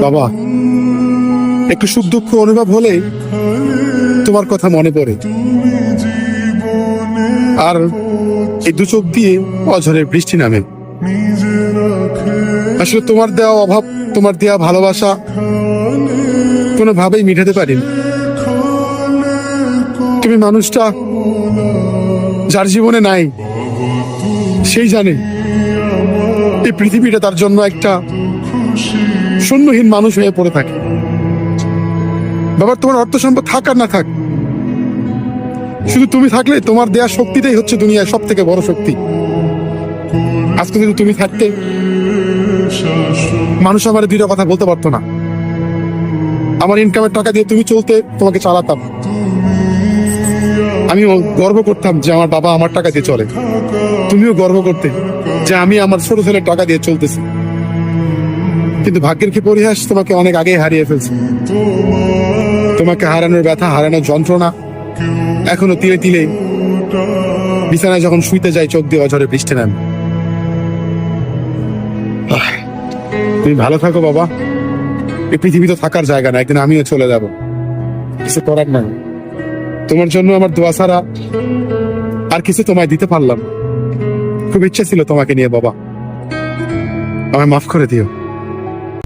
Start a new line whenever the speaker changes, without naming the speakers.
বাবা, একটু সুখ দুঃখ অনুভব হলে তোমার কথা মনে পড়ে, আর এই দু চোখ দিয়ে অঝরের বৃষ্টি নামে। আসলে তোমার দেওয়া অভাব, তোমার দেওয়া ভালোবাসা কোনোভাবেই মিটাতে পারিনি। তুমি মানুষটা যার জীবনে নাই, সেই জানে এই পৃথিবীটা তার জন্য একটা শূন্যহীন মানুষ হয়ে পড়ে থাকে। বাবা, তোমার অর্থ সম্পদ থাক আর না থাক, শুধু তুমি থাকলে তোমার দেয়া শক্তিটাই হচ্ছে দুনিয়ার সব থেকে বড় শক্তি। আজকে যদি তুমি থাকতে, মানুষ আমার দুইটা কথা বলতে পারতো না। আমার ইনকামের টাকা দিয়ে তুমি চলতে, তোমাকে চালাতাম। আমিও গর্ব করতাম যে আমার বাবা আমার টাকা দিয়ে চলে। তুমিও গর্ব করতে যে আমি আমার ছোট ছেলের টাকা দিয়ে চলতেছি। কিন্তু ভাগ্যের কি পরিহাস, তোমাকে অনেক আগে হারিয়ে ফেলছি। তোমাকে হারানোর ব্যথা, হারানোর যন্ত্রণা এখনো তিলে তিলে বিছানায় যখন শুইতে যাই, চোখ দিয়ে অঝরে বৃষ্টি নামে। তুমি ভালো থাকো বাবা। এই পৃথিবী তো থাকার জায়গা না, একদিন আমিও চলে যাব, কিছু করার নাই। তোমার জন্য আমার দোয়া ছাড়া আর কিছু তোমায় দিতে পারলাম। খুব ইচ্ছা ছিল তোমাকে নিয়ে বাবা, আমায় মাফ করে দিও।